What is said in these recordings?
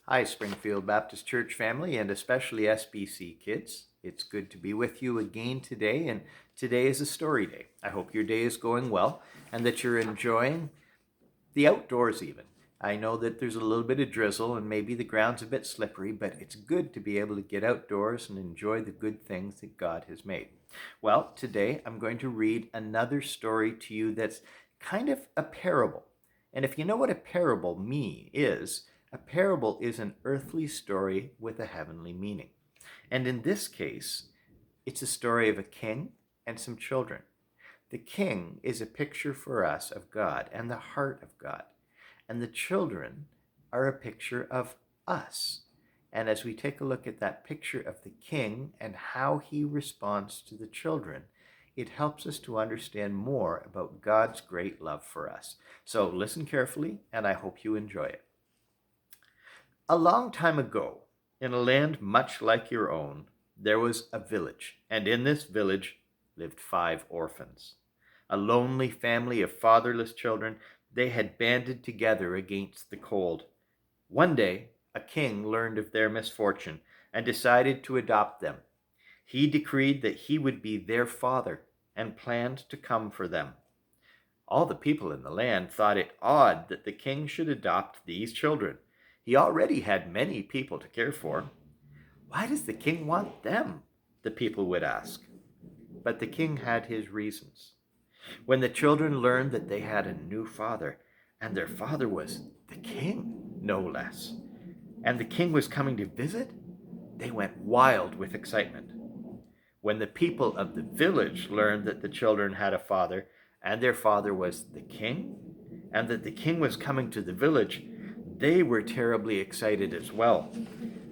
Hi, Springfield Baptist Church family, and especially SBC kids. It's good to be with you again today, and today is a story day. I hope your day is going well and that you're enjoying the outdoors even. I know that there's a little bit of drizzle and maybe the ground's a bit slippery, but it's good to be able to get outdoors and enjoy the good things that God has made. Well, today I'm going to read another story to you that's kind of a parable. And if you know what a parable is, a parable is an earthly story with a heavenly meaning. And in this case, it's a story of a king and some children. The king is a picture for us of God and the heart of God. And the children are a picture of us. And as we take a look at that picture of the king and how he responds to the children, it helps us to understand more about God's great love for us. So listen carefully, and I hope you enjoy it. A long time ago, in a land much like your own, there was a village, and in this village lived 5 orphans. A lonely family of fatherless children, they had banded together against the cold. One day, a king learned of their misfortune and decided to adopt them. He decreed that he would be their father and planned to come for them. All the people in the land thought it odd that the king should adopt these children. He already had many people to care for. Why does the king want them? The people would ask. But the king had his reasons. When the children learned that they had a new father, and their father was the king, no less, and the king was coming to visit, they went wild with excitement. When the people of the village learned that the children had a father, and their father was the king, and that the king was coming to the village, they were terribly excited as well.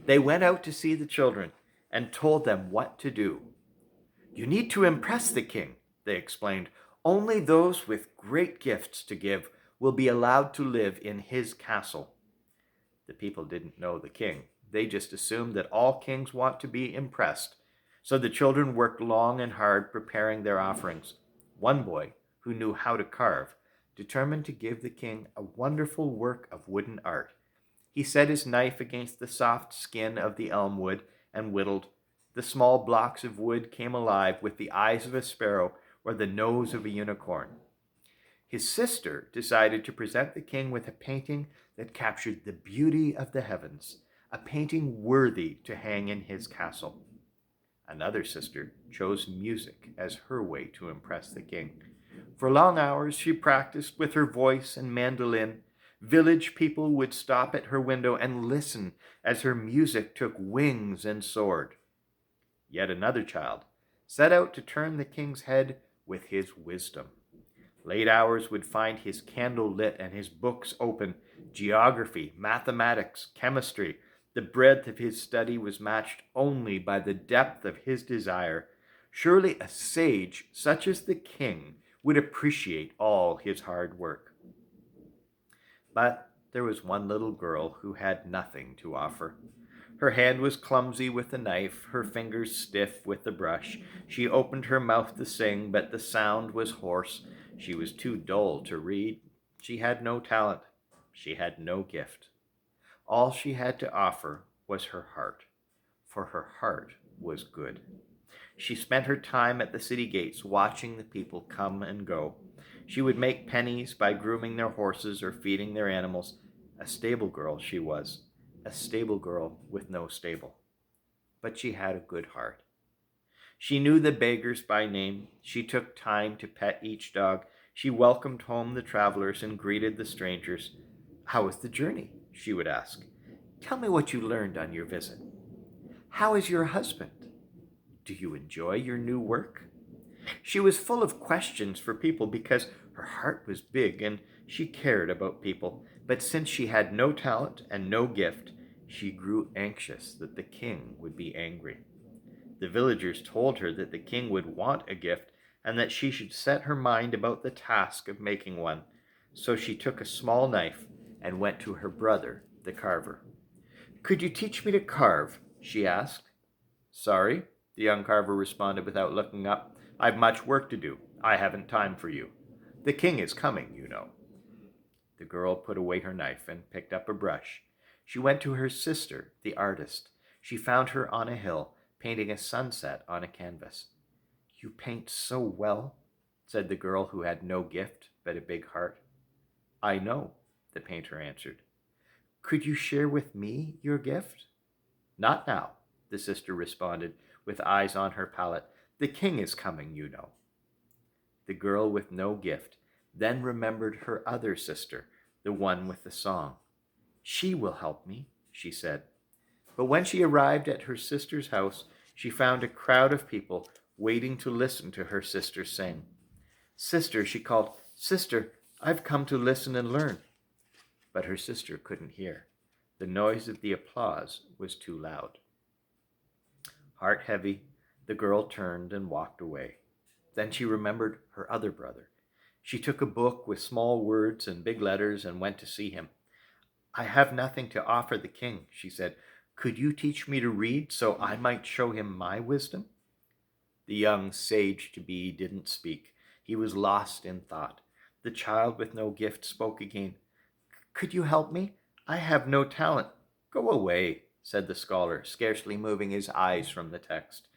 They went out to see the children and told them what to do. You need to impress the king, they explained. Only those with great gifts to give will be allowed to live in his castle. The people didn't know the king. They just assumed that all kings want to be impressed. So the children worked long and hard preparing their offerings. One boy, who knew how to carve, determined to give the king a wonderful work of wooden art. He set his knife against the soft skin of the elm wood and whittled. The small blocks of wood came alive with the eyes of a sparrow or the nose of a unicorn. His sister decided to present the king with a painting that captured the beauty of the heavens, a painting worthy to hang in his castle. Another sister chose music as her way to impress the king. For long hours she practiced with her voice and mandolin. Village people would stop at her window and listen as her music took wings and soared. Yet another child set out to turn the king's head with his wisdom. Late hours would find his candle lit and his books open. Geography, mathematics, chemistry. The breadth of his study was matched only by the depth of his desire. Surely a sage such as the king would appreciate all his hard work. But there was one little girl who had nothing to offer. Her hand was clumsy with the knife, her fingers stiff with the brush. She opened her mouth to sing, but the sound was hoarse. She was too dull to read. She had no talent. She had no gift. All she had to offer was her heart, for her heart was good. She spent her time at the city gates watching the people come and go. She would make pennies by grooming their horses or feeding their animals. A stable girl she was, a stable girl with no stable. But she had a good heart. She knew the beggars by name. She took time to pet each dog. She welcomed home the travelers and greeted the strangers. How was the journey? She would ask. Tell me what you learned on your visit. How is your husband? Do you enjoy your new work? She was full of questions for people because her heart was big and she cared about people. But since she had no talent and no gift, she grew anxious that the king would be angry. The villagers told her that the king would want a gift and that she should set her mind about the task of making one. So she took a small knife and went to her brother, the carver. Could you teach me to carve? She asked. Sorry, the young carver responded without looking up. I've much work to do. I haven't time for you. The king is coming, you know. The girl put away her knife and picked up a brush. She went to her sister, the artist. She found her on a hill, painting a sunset on a canvas. "You paint so well," said the girl who had no gift but a big heart. "I know," the painter answered. "Could you share with me your gift?" "Not now," the sister responded, with eyes on her palette. "The king is coming, you know." The girl with no gift then remembered her other sister, the one with the song. "She will help me," she said. But when she arrived at her sister's house, she found a crowd of people waiting to listen to her sister sing. "Sister," she called, "Sister, I've come to listen and learn." But her sister couldn't hear. The noise of the applause was too loud. Heart heavy, the girl turned and walked away. Then she remembered her other brother. She took a book with small words and big letters and went to see him. "I have nothing to offer the king," she said. "Could you teach me to read so I might show him my wisdom?" The young sage-to-be didn't speak. He was lost in thought. The child with no gift spoke again. "Could you help me? I have no talent." "Go away," said the scholar, scarcely moving his eyes from the text.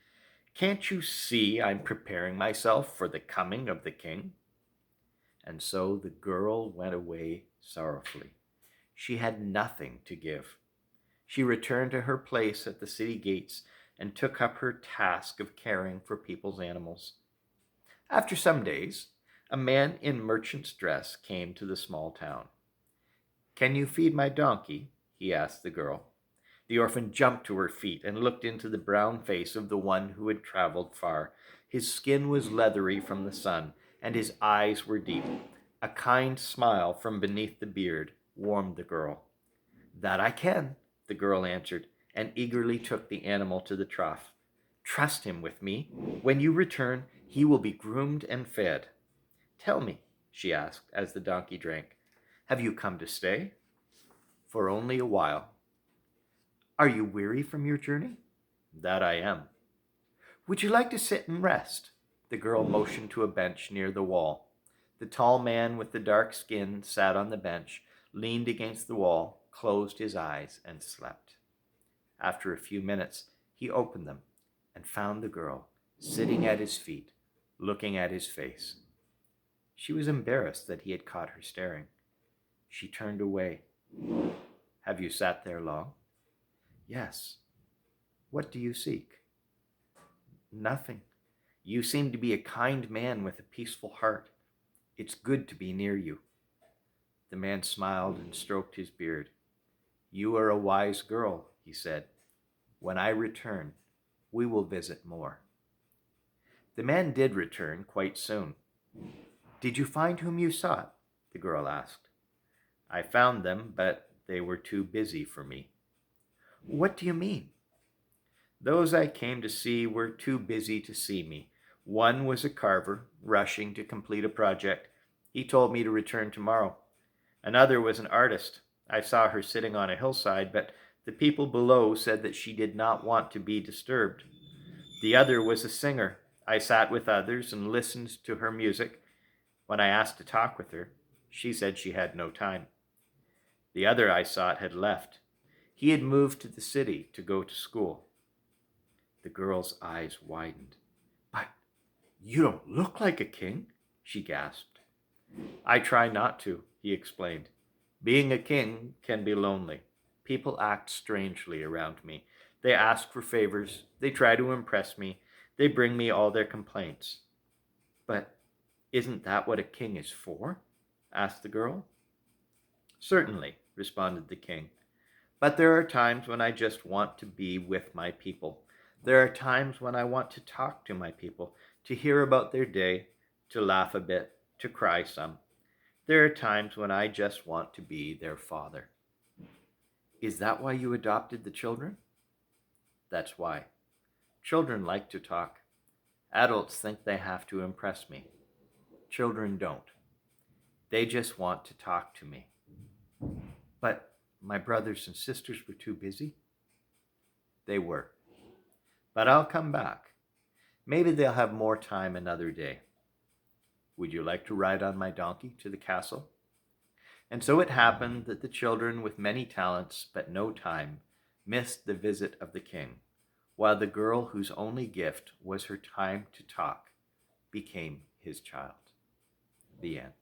"Can't you see I'm preparing myself for the coming of the king?" And so the girl went away sorrowfully. She had nothing to give. She returned to her place at the city gates and took up her task of caring for people's animals. After some days, a man in merchant's dress came to the small town. "Can you feed my donkey?" he asked the girl. The orphan jumped to her feet and looked into the brown face of the one who had traveled far. His skin was leathery from the sun, and his eyes were deep. A kind smile from beneath the beard warmed the girl. "That I can," the girl answered, and eagerly took the animal to the trough. "Trust him with me. When you return, he will be groomed and fed." "Tell me," she asked as the donkey drank, "have you come to stay?" "For only a while." "Are you weary from your journey?" "That I am." "Would you like to sit and rest?" The girl motioned to a bench near the wall. The tall man with the dark skin sat on the bench, leaned against the wall, closed his eyes, and slept. After a few minutes, he opened them and found the girl sitting at his feet, looking at his face. She was embarrassed that he had caught her staring. She turned away. "Have you sat there long?" "Yes." "What do you seek?" "Nothing. You seem to be a kind man with a peaceful heart. It's good to be near you." The man smiled and stroked his beard. "You are a wise girl," he said. "When I return, we will visit more." The man did return quite soon. "Did you find whom you sought?" the girl asked. "I found them, but they were too busy for me." "What do you mean?" "Those I came to see were too busy to see me. One was a carver, rushing to complete a project. He told me to return tomorrow. Another was an artist. I saw her sitting on a hillside, but the people below said that she did not want to be disturbed. The other was a singer. I sat with others and listened to her music. When I asked to talk with her, she said she had no time. The other I sought had left. He had moved to the city to go to school." The girl's eyes widened. "But you don't look like a king," she gasped. "I try not to," he explained. "Being a king can be lonely. People act strangely around me. They ask for favors. They try to impress me. They bring me all their complaints." "But isn't that what a king is for?" asked the girl. "Certainly," responded the king. "But there are times when I just want to be with my people. There are times when I want to talk to my people, to hear about their day, to laugh a bit, to cry some. There are times when I just want to be their father." "Is that why you adopted the children?" "That's why. Children like to talk. Adults think they have to impress me. Children don't. They just want to talk to me." "But my brothers and sisters were too busy?" "They were. But I'll come back. Maybe they'll have more time another day. Would you like to ride on my donkey to the castle?" And so it happened that the children with many talents but no time missed the visit of the king, while the girl whose only gift was her time to talk became his child. The end.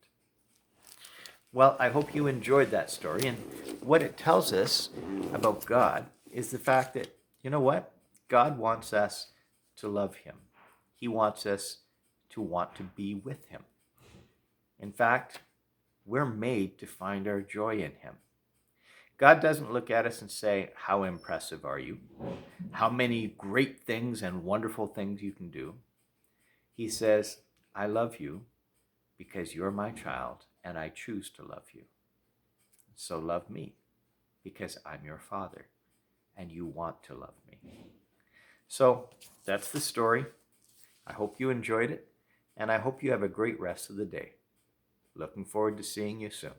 Well, I hope you enjoyed that story. And what it tells us about God is the fact that, you know what? God wants us to love him. He wants us to want to be with him. In fact, we're made to find our joy in him. God doesn't look at us and say, how impressive are you? How many great things and wonderful things you can do. He says, I love you because you're my child and I choose to love you. So love me because I'm your father and you want to love me. So that's the story. I hope you enjoyed it and I hope you have a great rest of the day. Looking forward to seeing you soon.